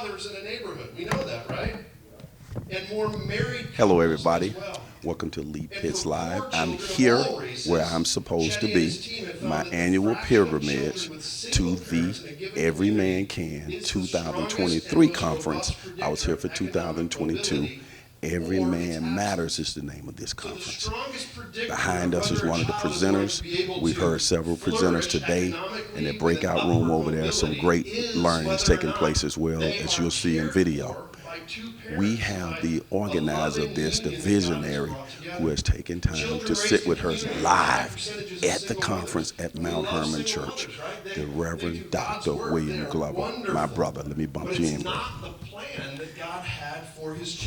in a neighborhood. We know that, right? And more married. Hello, everybody. Welcome to Lead Pits Live. I'm here where I'm supposed to be, my annual pilgrimage to the Every Man Can 2023 conference. I was here for 2022. Every Man Matters is the name of this conference. Behind us is one of the presenters. We've heard several presenters today in the breakout room over there. Some great learnings taking place as well, as you'll see in video. We have the organizer of this, the visionary, who has taken time to sit with her live at the conference at Mount Hermon Church, the Reverend Dr. William Glover, my brother. Let me bump you in, bro.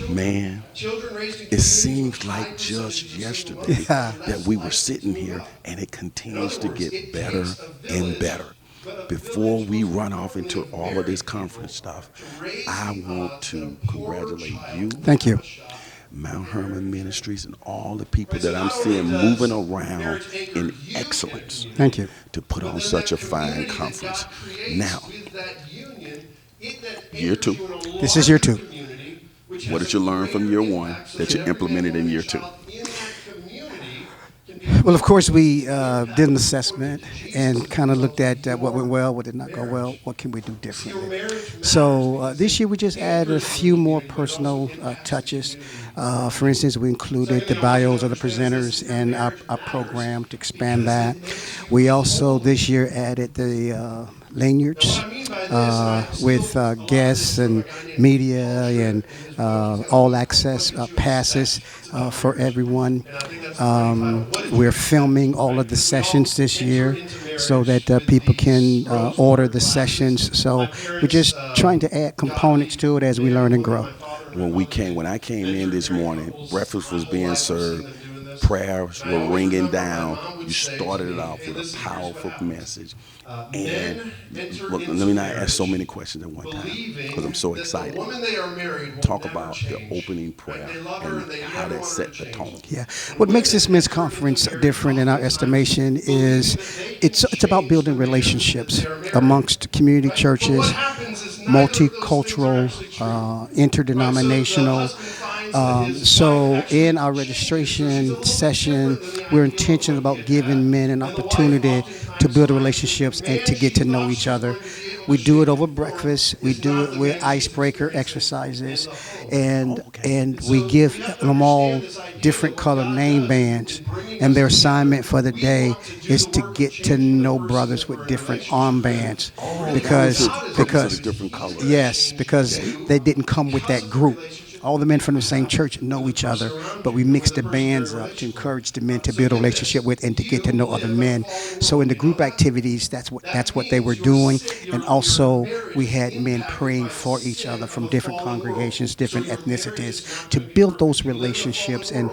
Man, it seems like just yesterday that we were sitting here, and it continues to get better and better. Before we run off into all of this conference stuff, I want to congratulate you. Thank you. Mount Hermon Ministries and all the people that I'm seeing moving around in excellence. Thank you. To put on such a fine conference. Now, year two. This is year two. What did you learn from year one that you implemented in year two? Well, of course, we did an assessment and kind of looked at what went well, what did not go well, what can we do differently. So this year we just added a few more personal touches. For instance, we included the bios of the presenters in our program to expand that. We also this year added the lanyards with guests and media and all access passes for everyone. We're filming all of the sessions this year so that people can order the sessions. So we're just trying to add components to it as we learn and grow. When I came in this morning, breakfast was being served. Prayers were ringing down. You started it off with a powerful message. And look, let me not ask so many questions at one time because I'm so excited. Talk about the opening prayer and how that set the tone. Yeah. What makes this men's conference different in our estimation is it's about building relationships amongst community churches, multicultural, interdenominational. So in our registration session, we're intentional about giving men an opportunity to build relationships and to get to know each other. We do it over breakfast. We do it with icebreaker exercises, and we give them all different color name bands. And their assignment for the day is to get to know brothers with different armbands, because different colors. Yes, because they didn't come with that group. All the men from the same church know each other, but we mix the bands up to encourage the men to build a relationship with and to get to know other men. So in the group activities, that's what they were doing. And also we had men praying for each other from different congregations, different ethnicities, to build those relationships. And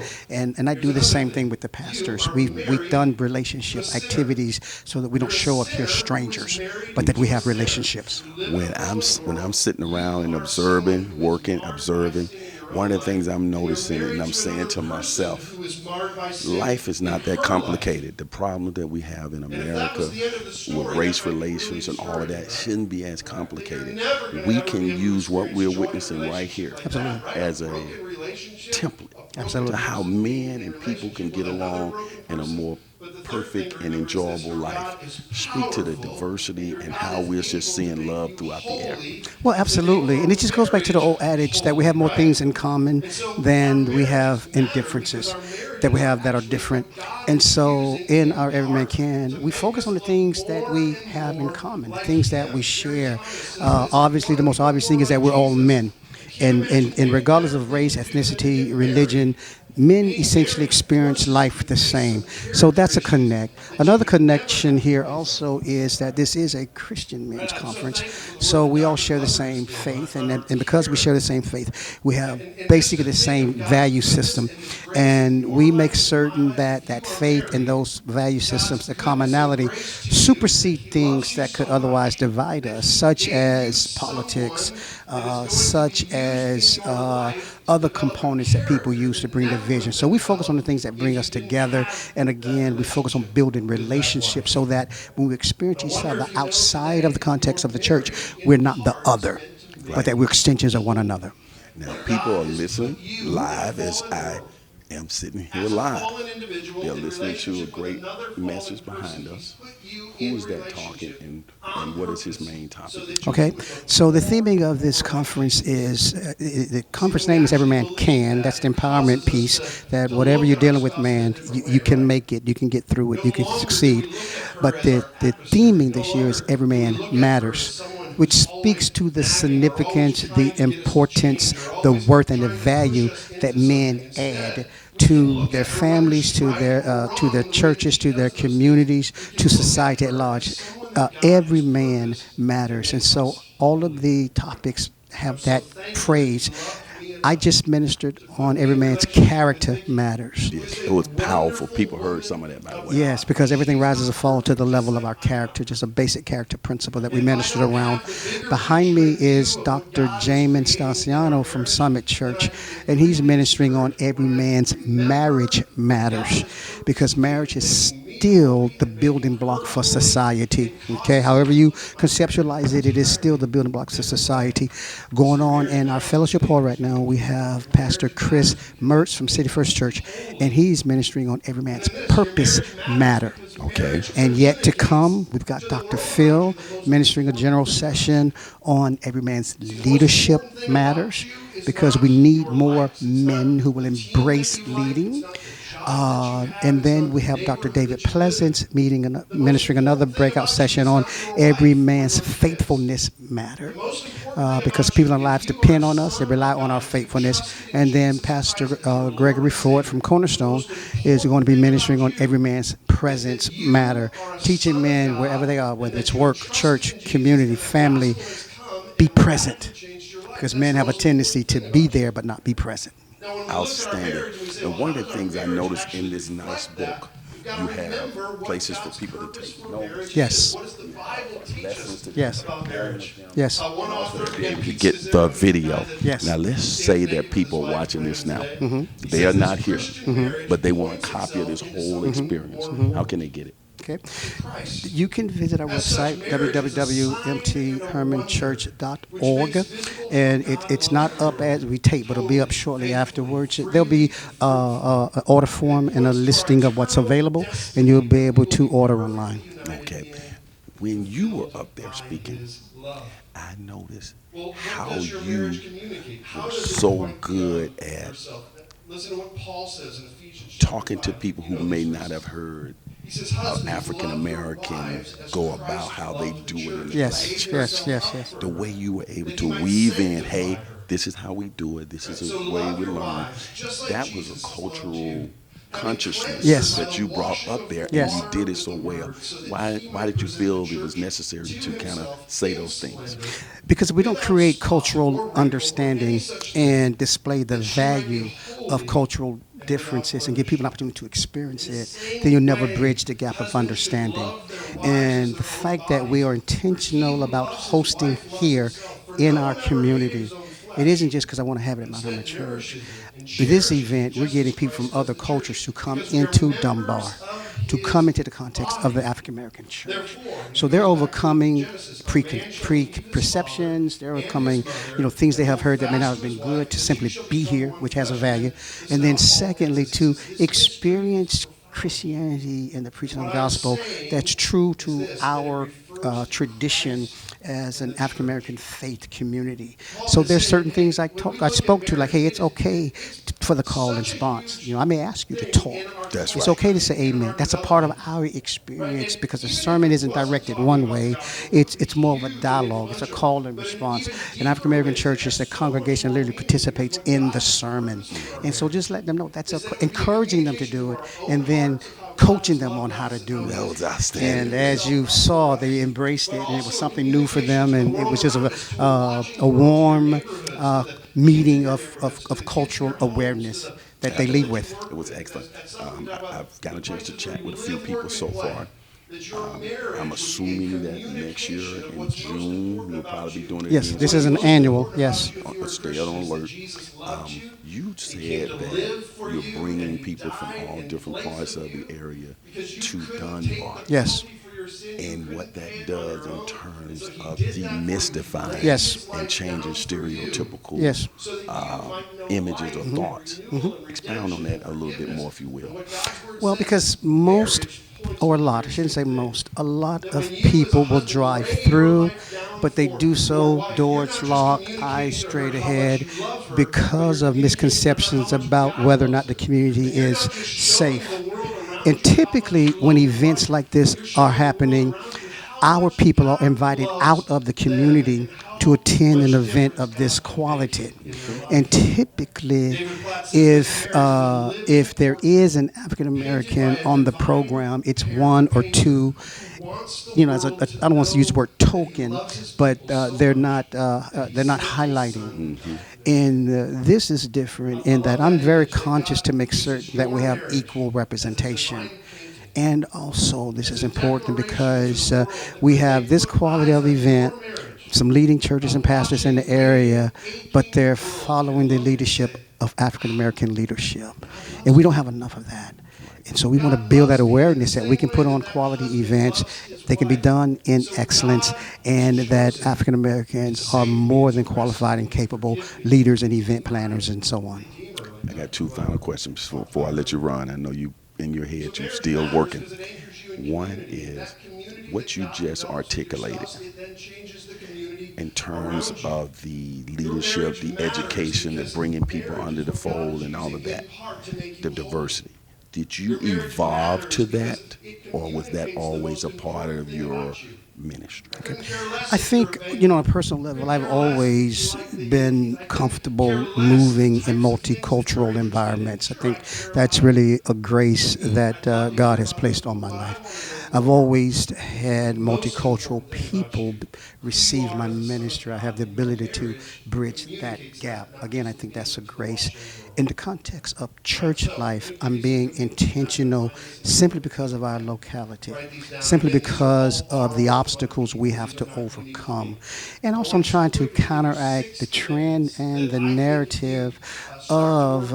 I do the same thing with the pastors. We've done relationship activities so that we don't show up here strangers, but that we have relationships. When I'm sitting around and observing, one of the things I'm noticing and I'm saying to myself, life is not that complicated. The problem that we have in America with race relations and all of that shouldn't be as complicated. We can use what we're witnessing right here as a template to how men and people can get along in a more perfect and enjoyable life. Speak to the diversity and how we're just seeing love throughout the air. Well, absolutely. And it just goes back to the old adage that we have more things in common than we have in differences that we have that are different. And so in our Every Man Can, we focus on the things that we have in common, the things that we share. Obviously, the most obvious thing is that we're all men. And regardless of race, ethnicity, religion, men essentially experience life the same. So that's a connect. Another connection here also is that this is a Christian men's conference. So we all share the same faith. And because we share the same faith, we have basically the same value system. And we make certain that that faith and those value systems, the commonality, supersede things that could otherwise divide us, such as politics, such as other components that people use to bring the vision. So we focus on the things that bring us together. And again, we focus on building relationships so that when we experience each other outside of the context of the church, we're not the other. but that we're extensions of one another. Now, people are listening live as I am sitting here live. They're listening to a great message behind us. Who is that talking, and what is his main topic? Okay, so the theming of this conference is the conference name is Every Man Can. That's the empowerment piece. That whatever you're dealing with, man, you can make it, you can get through it, you can succeed. But the theming this year is Every Man Matters, which speaks to the significance, the importance, the worth, and the value that men add to their families, to their churches, to their communities, to society at large. Every man matters, and so all of the topics have that phrase. I just ministered on Every Man's Character Matters. Yes, it was powerful. People heard some of that, by the way. Yes, because everything rises or falls to the level of our character, just a basic character principle that we ministered around. Behind me is Dr. Jamin Staciano from Summit Church, and he's ministering on Every Man's Marriage Matters, because marriage is still the building block for society. Okay, however you conceptualize it, it is still the building blocks of society. Going on in our fellowship hall right now, we have Pastor Chris Mertz from City First Church, and he's ministering on Every Man's Purpose Matter. Okay. And yet to come, we've got Dr. Phil ministering a general session on Every Man's Leadership Matters, because we need more men who will embrace leading. And then we have Dr. David Pleasance ministering another breakout session on Every Man's Faithfulness Matter, because people in lives depend on us. They rely on our faithfulness. And then Pastor Gregory Ford from Cornerstone is going to be ministering on Every Man's Presence Matter, teaching men wherever they are, whether it's work, church, community, family, be present, because men have a tendency to be there but not be present. Outstanding. And one of the things I noticed in this nice book, you have places for people to take notes. Yes. Lessons to Yes. Yes. You get the video. Yes. Now let's say that people are watching this now. They are not here, but they want a copy of this whole experience. How can they get it? Okay. You can visit our website, www.mthermanchurch.org, and it's not up as we tape, but it'll be up shortly afterwards. There'll be an order form and a listing of what's available, and you'll be able to order online. Okay. When you were up there speaking, I noticed how you were so good at talking to people who may not have heard how African Americans go about how they do it in the Yes. The way you were able to weave in, hey, this is how we do it, this is the way we learn. That was a cultural consciousness that you brought up there, and you did it so well. Why did you feel it was necessary to kind of say those things? Because we don't create cultural understanding and display the value of cultural differences and give people an opportunity to experience it, then you'll never bridge the gap of understanding. And the fact that we are intentional about hosting here in our community, it isn't just because I want to have it at Mount Hermon Church. With this event, we're getting people from other cultures to come into Dunbar, to come into the context of the African American church. So they're overcoming preconceptions, they're overcoming things they have heard that may not have been good, to simply be here, which has a value. And then secondly, to experience Christianity and the preaching of the gospel that's true to our tradition as an African American faith community. So there's certain things I spoke to, like, hey, it's okay for the call and response. I may ask you to talk. That's It's right. okay to say amen. That's a part of our experience, because the sermon isn't directed one way. It's more of a dialogue. It's a call and response. In African American churches, the congregation literally participates in the sermon. And so just let them know that's encouraging them to do it, and then coaching them on how to do it. That was outstanding. And as you saw, they embraced it, and it was something new for them, and it was just a warm meeting of cultural awareness that they lead with. It was excellent. I've got a chance to chat with a few people so far. I'm assuming that next year in June we'll probably be doing it. Yes, again. this is an annual, yes. Stay on alert. You said that you're bringing people from all different parts of the area to Dunbar. Yes. and what that does in terms of demystifying Yes. and changing stereotypical Yes. images or thoughts. Expound on that a little bit more, if you will. Well, because most, or a lot, I shouldn't say most, a lot of people will drive through, but they do so doors locked, eyes straight ahead, because of misconceptions about whether or not the community is safe. And typically, when events like this are happening, our people are invited out of the community to attend an event of this quality. And typically, if there is an African American on the program, it's one or two. As I don't want to use the word token, but they're not highlighting. And this is different in that I'm very conscious to make certain that we have equal representation. And also, this is important because we have this quality of event, some leading churches and pastors in the area, but they're following the leadership of African American leadership. And we don't have enough of that. And so we want to build that awareness that we can put on quality events. They can be done in excellence, and that African Americans are more than qualified and capable leaders and event planners and so on. I got two final questions before I let you run. I know you in your head you're still working. One is what you just articulated in terms of the leadership, the education, the bringing people under the fold and all of that, the diversity. Did you evolve to that, or was that always a part of your ministry? Okay. I think, on a personal level, I've always been comfortable moving in multicultural environments. I think that's really a grace that God has placed on my life. I've always had multicultural people receive my ministry. I have the ability to bridge that gap. Again, I think that's a grace. In the context of church life, I'm being intentional simply because of our locality, simply because of the obstacles we have to overcome. And also I'm trying to counteract the trend and the narrative of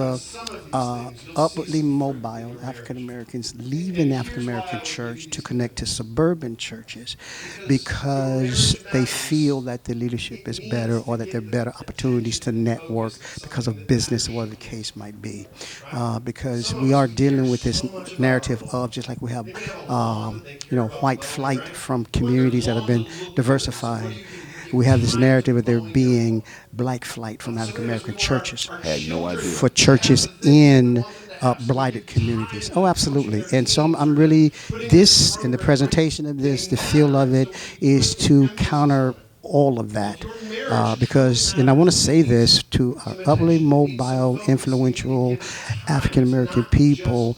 upwardly mobile African Americans leaving African American church to connect to suburban churches because they feel that the leadership is better or that there are better opportunities to network because of business or whatever the case might be. Because we are dealing with this narrative of, just like we have white flight from communities that have been diversified, we have this narrative of there being black flight from African American churches. Had no idea. For churches in blighted communities. Oh, absolutely. And so I'm really, this, in the presentation of this, the feel of it is to counter all of that. Because, and I want to say this to our upwardly mobile, influential African-American people,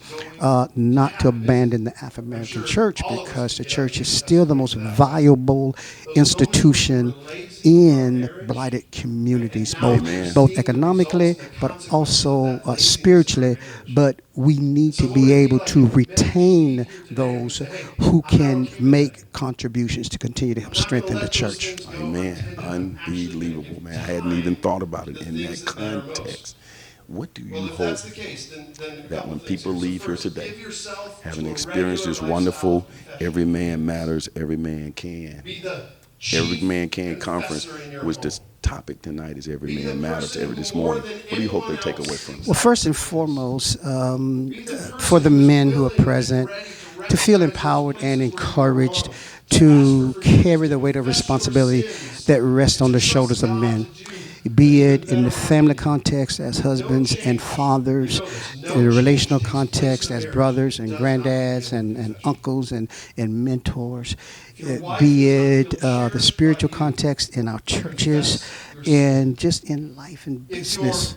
not to abandon the African-American church, because the church is still the most valuable institution in blighted communities, both economically, but also spiritually. But we need to be able to retain those who can make contributions to continue to help strengthen the church. Amen. Unbelievable, man. I hadn't even thought about it in that context. What do you hope that when people leave here today, having experienced this wonderful Every Man Matters, Every Man Can, Every Man Can conference, which this topic tonight is Every Man Matters, this morning. What do you hope they take away from this? Well, first and foremost, for the men who are present, to feel empowered and encouraged to carry the weight of responsibility that rests on the shoulders of men, be it in the family context as husbands and fathers, in the relational context as brothers and granddads and uncles and mentors, be it the spiritual context in our churches, and just in life and business.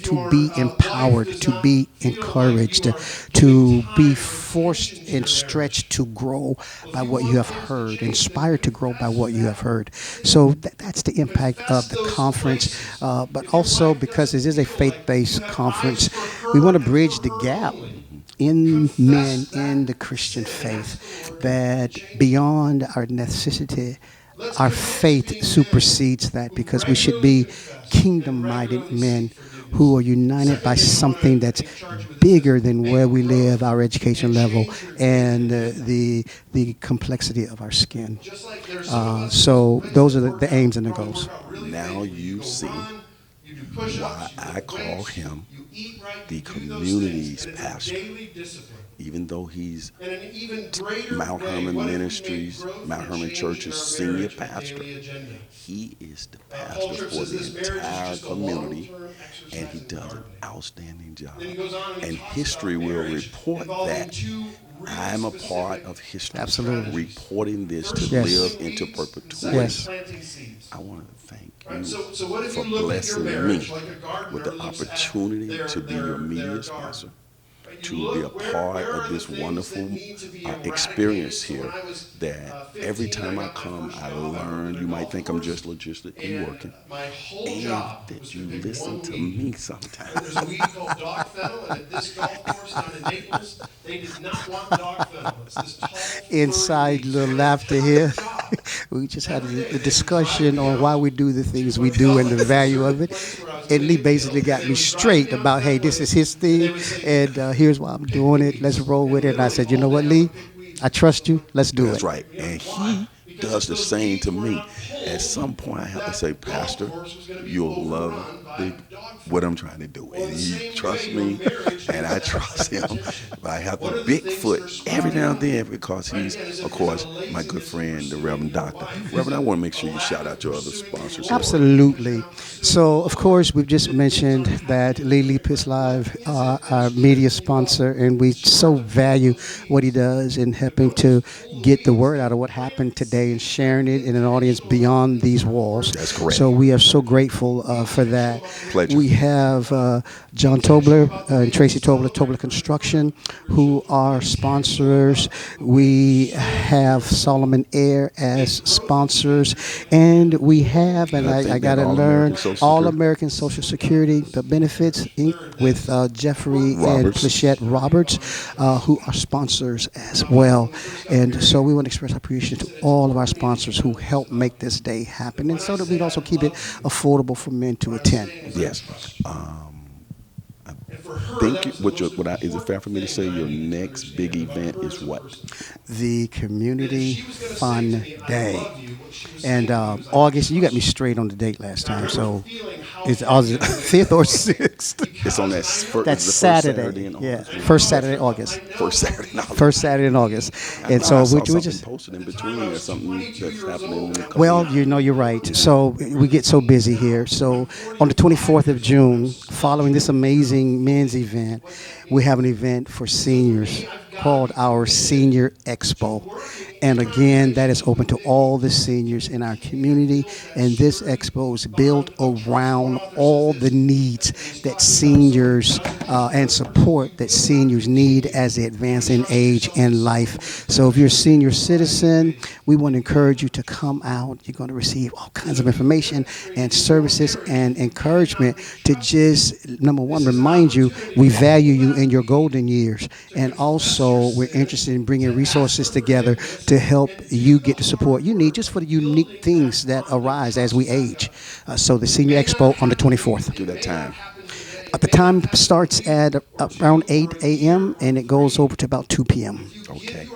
To be empowered, to be encouraged, to be forced and stretched to grow by what you have heard, inspired to grow by what you have heard. So that's the impact of the conference. But also, because this is a faith-based conference, we want to bridge the gap in men in the Christian faith, that beyond our necessity our faith supersedes that because we should be kingdom-minded men who are united by something that's bigger than where we live, our education level, and the complexity of our skin. So those are the aims and the goals. Now you see why I call him the community's pastor. Even though he's Mount Hermon Ministries, Mount Hermon Church's senior pastor, he is the pastor for the entire community, and he does an outstanding job. And history will report that. I'm a part of history, Absolutely. reporting this to Yes. live into perpetuity. Yes. I want to thank you for blessing me with the opportunity to be your media sponsor, to be a part of this wonderful experience here, that every time I come, I learn. You might think I'm just logistically working, and that you listen to me sometimes. There's a weed called dog fennel, and at this golf course down in Naples, they did not want dog fennel. It's this tall, Inside little laughter here. We just had a discussion on why we do the things we do and the value of it. And Lee basically got me straight about, hey, this is his thing, and here's why I'm doing it. Let's roll with it. And I said, you know what, Lee? I trust you. Let's do it. That's right. And he does the same to me. At some point, I have to say, Pastor, you'll love what I'm trying to do. And he trusts me, and I trust him. But I have to Bigfoot every now and then because he's, of course, my good friend, the Reverend Doctor. Reverend, I want to make sure you shout out your other sponsors. Absolutely. So, of course, we've just mentioned that Lee Pitts Live, our media sponsor, and we so value what he does in helping to get the word out of what happened today and sharing it in an audience beyond these walls. That's correct. So we are so grateful for that. Pleasure. We have John Tobler and Tracy Tobler, Tobler Construction, who are sponsors. We have Solomon Air as sponsors. And we have, and I got to learn, All American Social Security, the benefits, Inc., with Jeffrey and Plachette Roberts, who are sponsors as well. And so we want to express our appreciation to all of our sponsors who help make this day happen, and so that we also keep it affordable for men to attend. Yes. I think is it fair for me to say your next big event is what? The Community Fun Day. And August, you got me straight on the date last time, so it's August 5th or 6th. It's on that first, That's Saturday. Yeah, first Saturday in August. First Saturday in August. First Saturday in August. And so I saw we just posted in between or something that's happening. In a couple well, weeks. you know, you're right. So we get so busy here. So on the 24th of June, following this amazing men's event, we have an event for seniors called our Senior Expo. And again, that is open to all the seniors in our community. And this expo is built around all the needs that seniors and support that seniors need as they advance in age and life. So if you're a senior citizen, we want to encourage you to come out. You're going to receive all kinds of information and services and encouragement to just, number one, remind you we value you in your golden years. And also, we're interested in bringing resources together to help you get the support you need just for the unique things that arise as we age. So the Senior Expo on the 24th. Do that time. The time starts at around 8 a.m. and it goes over to about 2 p.m. Okay.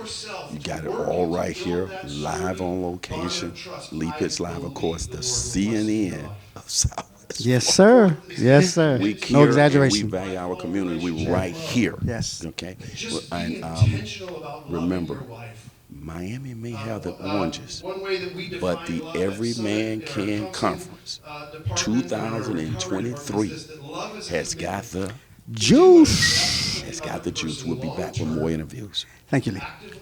You got it all right here, live on location. Lee Pitts Live, of course, the CNN of Southwest. Yes, sir. Yes, sir. We No exaggeration. We value our community. We right here. Yes. Okay. And remember, Miami may have the oranges, but the Every Man Can Conference 2023 has got the juice. Has got the juice. We'll be back with more interviews. Thank you, Lee.